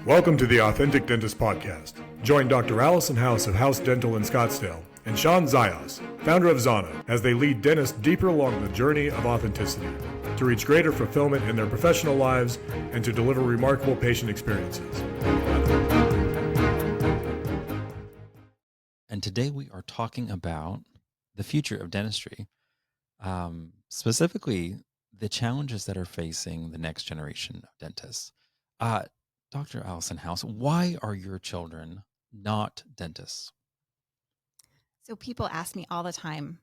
Welcome to the Authentic Dentist Podcast. Join Dr. Allison House of House Dental in Scottsdale and Sean Zayas, founder of Zana, as they lead dentists deeper along the journey of authenticity to reach greater fulfillment in their professional lives and to deliver remarkable patient experiences. And today we are talking about the future of dentistry, specifically the challenges that are facing the next generation of dentists. Dr. Allison House, why are your children not dentists? So people ask me all the time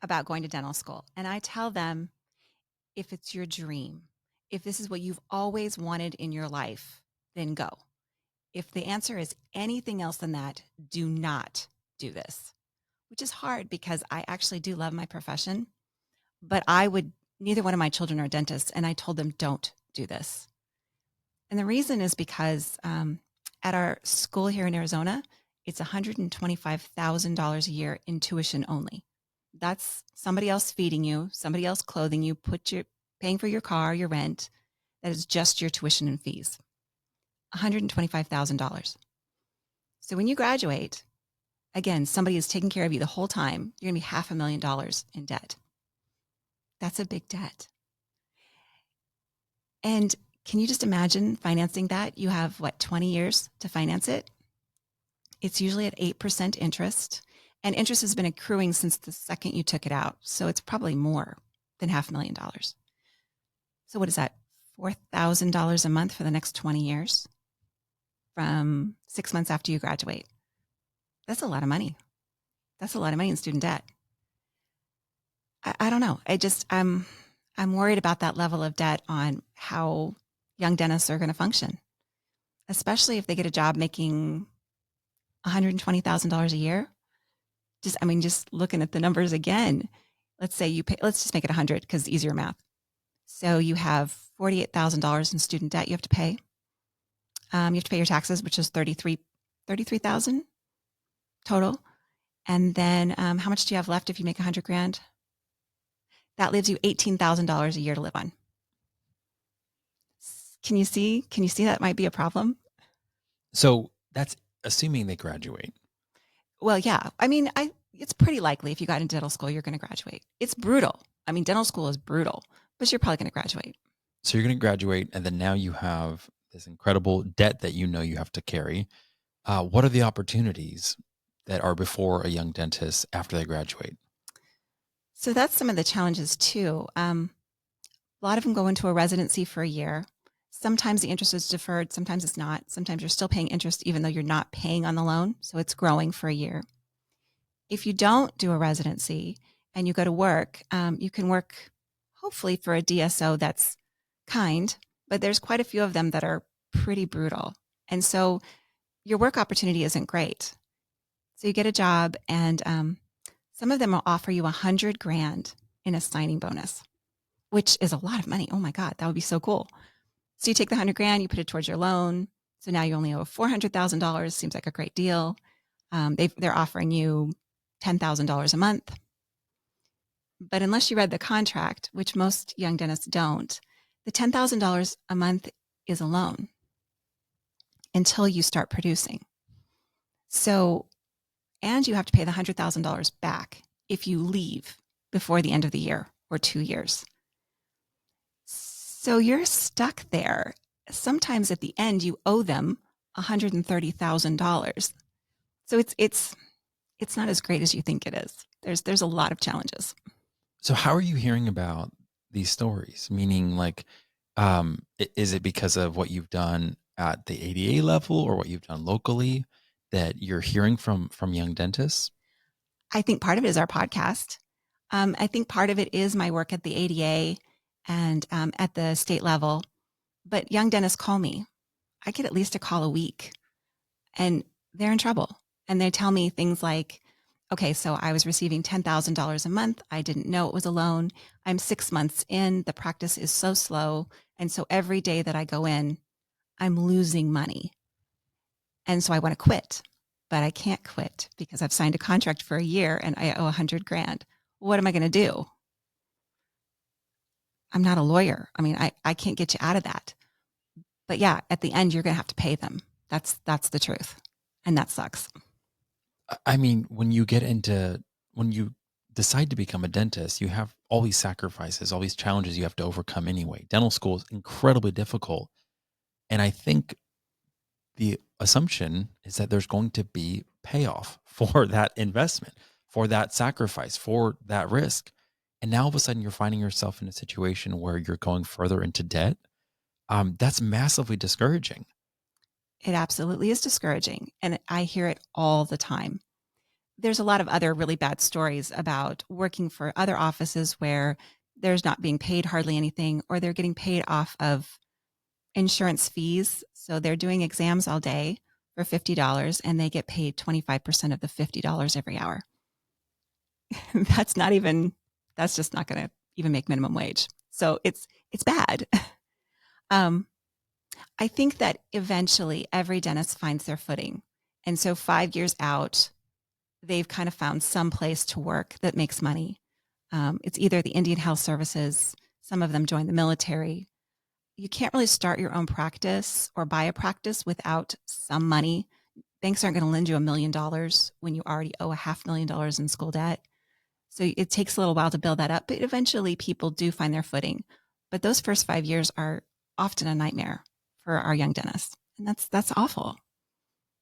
about going to dental school, and I tell them, if it's your dream, if this is what you've always wanted in your life, then go. If the answer is anything else than that, do not do this, which is hard because I actually do love my profession, but neither one of my children are dentists, and I told them, don't do this. And the reason is because at our school here in Arizona, it's $125,000 a year in tuition only. That's somebody else feeding you, somebody else clothing you, paying for your car, your rent. That is just your tuition and fees. $125,000. So when you graduate, again, somebody is taking care of you the whole time. You're going to be $500,000 in debt. That's a big debt. And can you just imagine financing that? You have, 20 years to finance it? It's usually at 8% interest, and interest has been accruing since the second you took it out. So it's probably more than $500,000. So what is that? $4,000 a month for the next 20 years from 6 months after you graduate. That's a lot of money. That's a lot of money in student debt. I don't know. I'm worried about that level of debt on how young dentists are going to function, especially if they get a job making $120,000 a year. Just looking at the numbers again, let's say let's just make it 100 because it's easier math. So you have $48,000 in student debt you have to pay. You have to pay your taxes, which is $33,000 total. And then how much do you have left if you make $100,000? That leaves you $18,000 a year to live on. Can you see that might be a problem? So that's assuming they graduate. Well, yeah. It's pretty likely if you got into dental school, you're going to graduate. It's brutal. Dental school is brutal, but you're probably going to graduate. So you're going to graduate, and then now you have this incredible debt that you have to carry. What are the opportunities that are before a young dentist after they graduate? So that's some of the challenges too. A lot of them go into a residency for a year. Sometimes the interest is deferred. Sometimes it's not. Sometimes you're still paying interest even though you're not paying on the loan. So it's growing for a year. If you don't do a residency and you go to work, you can work hopefully for a DSO that's kind, but there's quite a few of them that are pretty brutal. And so your work opportunity isn't great. So you get a job and some of them will offer you $100,000 in a signing bonus, which is a lot of money. Oh my God, that would be so cool. So you take the $100,000, you put it towards your loan. So now you only owe $400,000. Seems like a great deal. They're offering you $10,000 a month. But unless you read the contract, which most young dentists don't, the $10,000 a month is a loan until you start producing. So, and you have to pay the $100,000 back if you leave before the end of the year or 2 years. So you're stuck there. Sometimes at the end, you owe them $130,000. So it's not as great as you think it is. There's a lot of challenges. So how are you hearing about these stories? Meaning, is it because of what you've done at the ADA level or what you've done locally that you're hearing from young dentists? I think part of it is our podcast. I think part of it is my work at the ADA and at the state level. But young dentists call me. I get at least a call a week, and they're in trouble. And they tell me things like, okay, so I was receiving $10,000 a month. I didn't know it was a loan. I'm 6 months in. The practice is so slow. And so every day that I go in, I'm losing money. And so I want to quit, but I can't quit because I've signed a contract for a year and I owe $100,000. What am I going to do? I'm not a lawyer. I can't get you out of that. But yeah, at the end, you're going to have to pay them. That's the truth. And that sucks. I mean, when you decide to become a dentist, you have all these sacrifices, all these challenges you have to overcome anyway. Dental school is incredibly difficult. And I think the assumption is that there's going to be payoff for that investment, for that sacrifice, for that risk. And now all of a sudden you're finding yourself in a situation where you're going further into debt. That's massively discouraging. It absolutely is discouraging. And I hear it all the time. There's a lot of other really bad stories about working for other offices where there's not being paid hardly anything, or they're getting paid off of insurance fees. So they're doing exams all day for $50 and they get paid 25% of the $50 every hour. That's just not going to even make minimum wage. So it's bad. I think that eventually every dentist finds their footing. And so 5 years out, they've kind of found some place to work that makes money. It's either the Indian Health Services, some of them join the military. You can't really start your own practice or buy a practice without some money. Banks aren't going to lend you $1 million when you already owe $500,000 in school debt. So it takes a little while to build that up, but eventually people do find their footing. But those first 5 years are often a nightmare for our young dentists. And that's awful.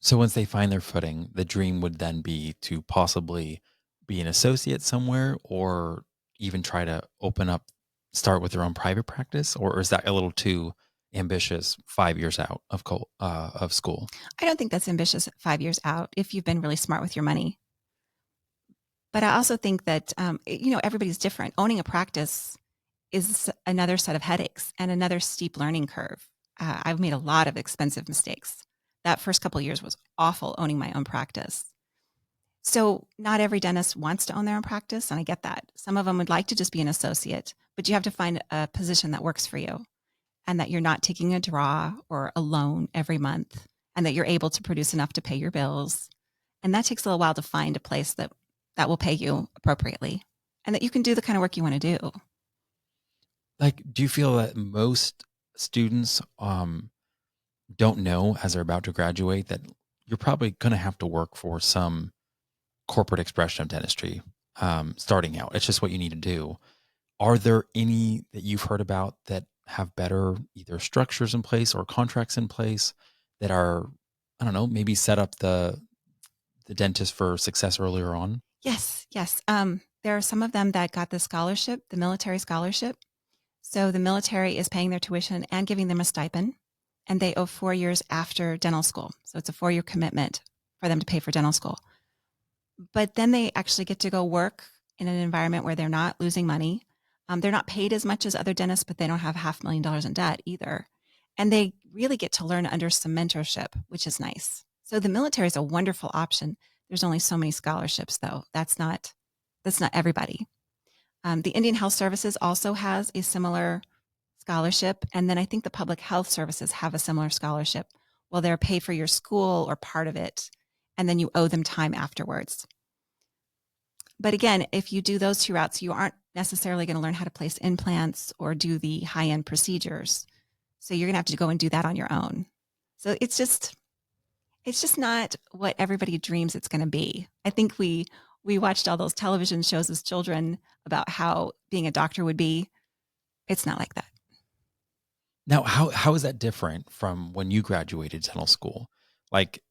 So once they find their footing, the dream would then be to possibly be an associate somewhere, or even try to start with their own private practice, or is that a little too ambitious 5 years out of school? I don't think that's ambitious 5 years out if you've been really smart with your money. But I also think that, everybody's different. Owning a practice is another set of headaches and another steep learning curve. I've made a lot of expensive mistakes. That first couple of years was awful owning my own practice. So not every dentist wants to own their own practice, and I get that. Some of them would like to just be an associate, but you have to find a position that works for you and that you're not taking a draw or a loan every month, and that you're able to produce enough to pay your bills. And that takes a little while to find a place that will pay you appropriately and that you can do the kind of work you want to do. Like, do you feel that most students don't know as they're about to graduate that you're probably going to have to work for some corporate expression of dentistry starting out? It's just what you need to do. Are there any that you've heard about that have better either structures in place or contracts in place that are, I don't know, maybe set up the dentist for success earlier on? Yes. There are some of them that got the scholarship, the military scholarship. So the military is paying their tuition and giving them a stipend, and they owe 4 years after dental school. So it's a 4-year commitment for them to pay for dental school. But then they actually get to go work in an environment where they're not losing money. They're not paid as much as other dentists, but they don't have $500,000 in debt either. And they really get to learn under some mentorship, which is nice. So the military is a wonderful option. There's only so many scholarships, though. That's not everybody. The Indian Health Services also has a similar scholarship. And then I think the public health services have a similar scholarship. Well, they're paid for your school or part of it, and then you owe them time afterwards. But again, if you do those two routes, you aren't necessarily going to learn how to place implants or do the high-end procedures. So you're going to have to go and do that on your own. So it's just not what everybody dreams it's going to be. I think we watched all those television shows as children about how being a doctor would be. It's not like that. Now, how is that different from when you graduated dental school? Like,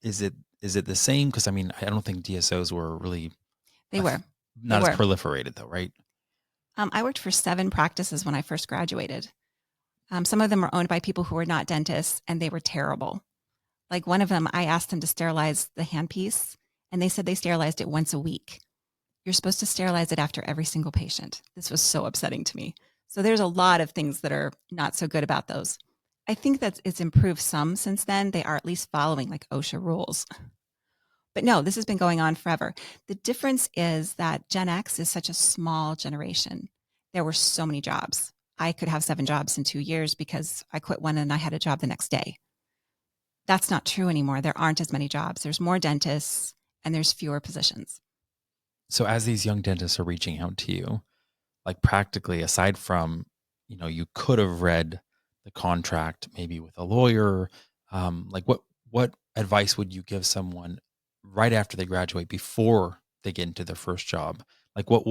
is it the same? Because I mean, I don't think DSOs were really They were not They as proliferated though, right? I worked for 7 practices when I first graduated. Some of them were owned by people who were not dentists, and they were terrible. Like one of them, I asked them to sterilize the handpiece, and they said they sterilized it once a week. You're supposed to sterilize it after every single patient. This was so upsetting to me. So there's a lot of things that are not so good about those. I think that it's improved some since then. They are at least following like OSHA rules. But no, this has been going on forever. The difference is that Gen X is such a small generation. There were so many jobs. I could have 7 jobs in 2 years because I quit one and I had a job the next day. That's not true anymore. There aren't as many jobs. There's more dentists and there's fewer positions. So as these young dentists are reaching out to you, like practically aside from, you could have read the contract, maybe with a lawyer? Like what advice would you give someone right after they graduate, before they get into their first job? Like what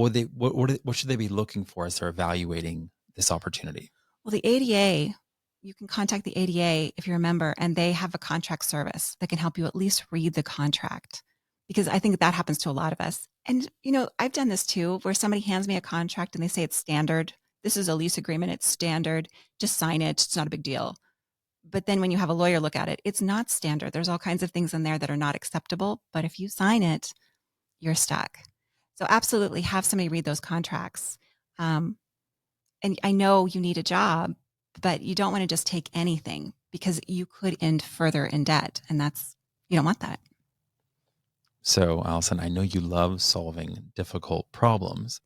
should they be looking for as they're evaluating this opportunity? Well, the ADA, you can contact the ADA if you're a member, and they have a contract service that can help you at least read the contract, because I think that happens to a lot of us. And, I've done this too, where somebody hands me a contract and they say it's standard. This is a lease agreement. It's standard. Just sign it. It's not a big deal. But then when you have a lawyer look at it, it's not standard. There's all kinds of things in there that are not acceptable. But if you sign it, you're stuck. So absolutely have somebody read those contracts. And I know you need a job, but you don't want to just take anything, because you could end further in debt. And you don't want that. So, Allison, I know you love solving difficult problems.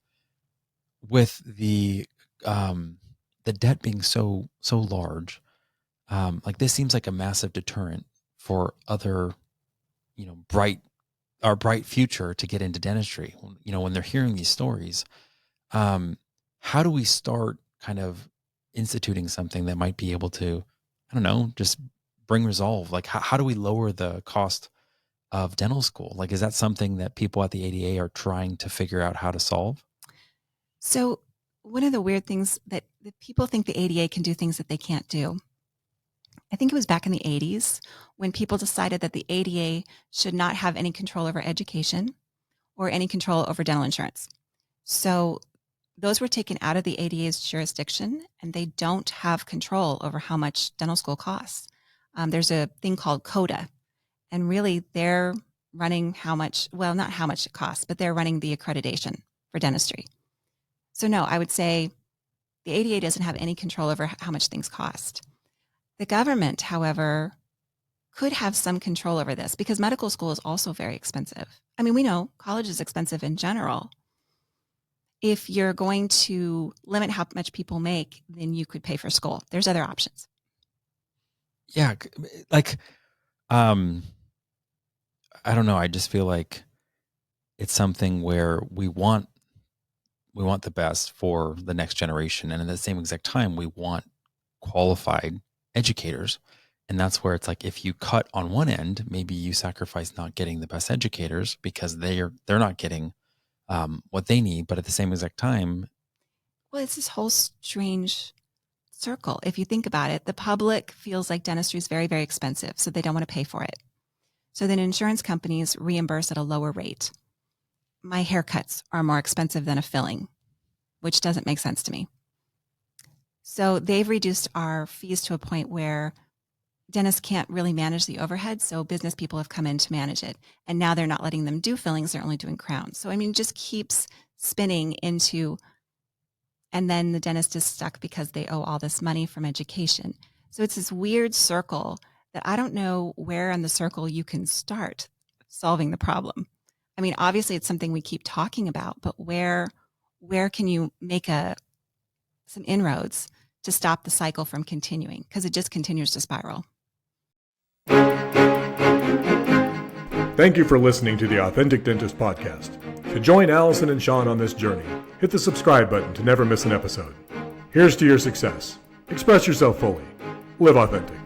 With the debt being so large, like this seems like a massive deterrent for other, bright future to get into dentistry. When they're hearing these stories, how do we start kind of instituting something that might be able to, I don't know, just bring resolve? Like how do we lower the cost of dental school? Like, is that something that people at the ADA are trying to figure out how to solve? So one of the weird things that people think the ADA can do things that they can't do. I think it was back in the 80s when people decided that the ADA should not have any control over education or any control over dental insurance. So those were taken out of the ADA's jurisdiction, and they don't have control over how much dental school costs. There's a thing called CODA, and really they're running not how much it costs, but they're running the accreditation for dentistry. So no, I would say the ADA doesn't have any control over how much things cost. The government, however, could have some control over this, because medical school is also very expensive. I mean, we know college is expensive in general. If you're going to limit how much people make, then you could pay for school. There's other options. Yeah. Like, I don't know. I just feel like it's something where we want the best for the next generation. And at the same exact time, we want qualified educators. And that's where it's like, if you cut on one end, maybe you sacrifice not getting the best educators because they're not getting what they need. But at the same exact time, well, it's this whole strange circle. If you think about it, the public feels like dentistry is very, very expensive, so they don't want to pay for it. So then insurance companies reimburse at a lower rate. My haircuts are more expensive than a filling, which doesn't make sense to me. So they've reduced our fees to a point where dentists can't really manage the overhead, so business people have come in to manage it. And now they're not letting them do fillings, they're only doing crowns. So, I mean, it just keeps spinning into, and then the dentist is stuck because they owe all this money from education. So it's this weird circle that I don't know where in the circle you can start solving the problem. I mean, obviously it's something we keep talking about, but where can you make some inroads to stop the cycle from continuing? Because it just continues to spiral. Thank you for listening to the Authentic Dentist Podcast. To join Allison and Sean on this journey, hit the subscribe button to never miss an episode. Here's to your success. Express yourself fully. Live authentic.